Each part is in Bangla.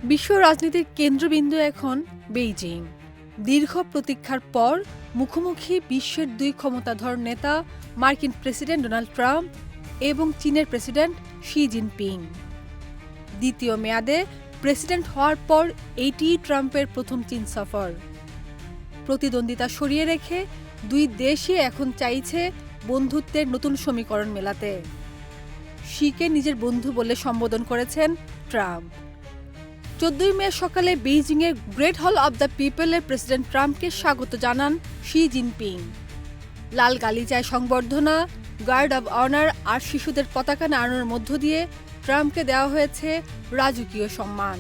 বিশ্ব রাজনীতির কেন্দ্রবিন্দু এখন বেইজিং। দীর্ঘ প্রতীক্ষার পর মুখোমুখি বিশ্বের দুই ক্ষমতাধর নেতা মার্কিন প্রেসিডেন্ট ডোনাল্ড ট্রাম্প এবং চীনের প্রেসিডেন্ট শি জিনপিং। দ্বিতীয় মেয়াদে প্রেসিডেন্ট হওয়ার পর এইটিই ট্রাম্পের প্রথম চীন সফর। প্রতিদ্বন্দ্বিতা সরিয়ে রেখে দুই দেশই এখন চাইছে বন্ধুত্বের নতুন সমীকরণ মেলাতে। শিকে নিজের বন্ধু বলে সম্বোধন করেছেন ট্রাম্প। 14 মে সকালে বেইজিংয়ের গ্রেট হল অব দ্য পিপলে প্রেসিডেন্ট ট্রাম্পকে স্বাগত জানান শি জিনপিং। লাল গালিচায় সংবর্ধনা, গার্ড অব অনার আর শিশুদের পতাকা নাড়ানোর মধ্য দিয়ে ট্রাম্পকে দেওয়া হয়েছে রাজকীয় সম্মান।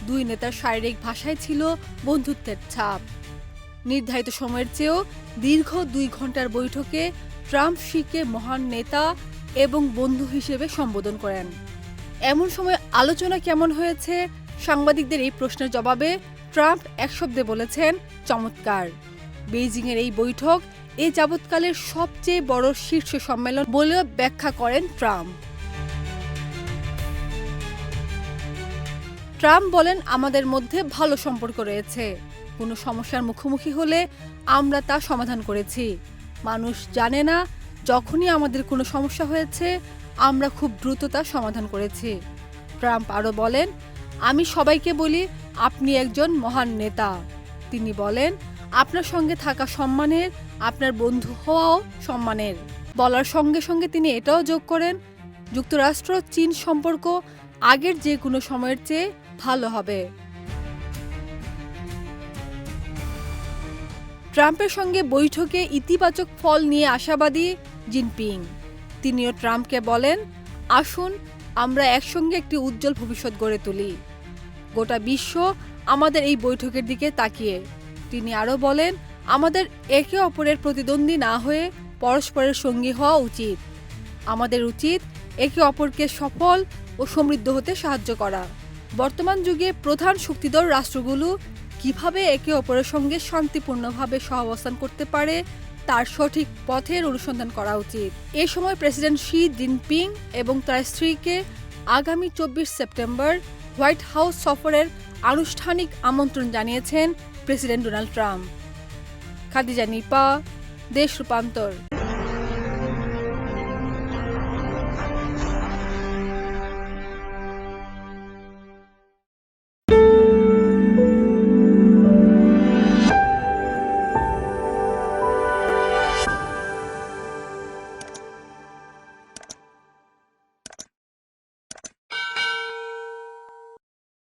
দুই নেতার শারীরিক ভাষায় ছিল বন্ধুত্বের ছাপ। নির্ধারিত সময়ের চেয়েও দীর্ঘ 2 ঘন্টার বৈঠকে ট্রাম্প শিকে মহান নেতা এবং বন্ধু হিসেবে সম্বোধন করেন। এমন সময় আলোচনা কেমন হয়েছে? সাংবাদিকদের এই প্রশ্নের জবাবে ট্রাম্প এক শব্দে বলেছেন, চমৎকার। বেইজিংয়ের এই বৈঠক এ যাবৎকালের সবচেয়ে বড় শীর্ষ সম্মেলন বলেও ব্যাখ্যা করেন ট্রাম্প। ট্রাম্প বলেন, আমাদের মধ্যে ভালো সম্পর্ক রয়েছে। কোনো সমস্যার মুখোমুখি হলে আমরা তা সমাধান করেছি। মানুষ জানে না, যখনই আমাদের কোনো সমস্যা হয়েছে আমরা খুব দ্রুত তা সমাধান করেছি। ট্রাম্প আরও বলেন, আমি সবাইকে বলি আপনি একজন মহান নেতা। তিনি বলেন, আপনার সঙ্গে থাকা সম্মানের, আপনার বন্ধু হওয়াও সম্মানের। বলার সঙ্গে সঙ্গে তিনি এটাও যোগ করেন, যুক্তরাষ্ট্র চীন সম্পর্ক আগের যে কোনো সময়ের চেয়ে ভালো হবে। ট্রাম্পের সঙ্গে বৈঠকে ইতিবাচক ফল নিয়ে আশাবাদী জিনপিং। তিনিও ট্রাম্পকে বলেন, আসুন আমরা একসঙ্গে একটি উজ্জ্বল ভবিষ্যৎ গড়ে তুলি। গোটা বিশ্ব আমাদের এই বৈঠকের দিকে তাকিয়ে। তিনি আরও বলেন, আমাদের একে অপরের প্রতিদ্বন্দ্বী না হয়ে পরস্পরের সঙ্গী হওয়া উচিত। আমাদের উচিত একে অপরকে সফল ও সমৃদ্ধ হতে সাহায্য করা। বর্তমান যুগে প্রধান শক্তিধর রাষ্ট্রগুলো কিভাবে একে অপরের সঙ্গে শান্তিপূর্ণভাবে সহাবস্থান করতে পারে তার সঠিক পথের অনুসন্ধান করা উচিত। এ সময় প্রেসিডেন্ট শি জিনপিং এবং তার স্ত্রীকে আগামী 24 সেপ্টেম্বর হোয়াইট হাউস সফরের আনুষ্ঠানিক আমন্ত্রণ জানিয়েছেন president Donald Trump. Khadija Nipa, Desh রূপান্তর।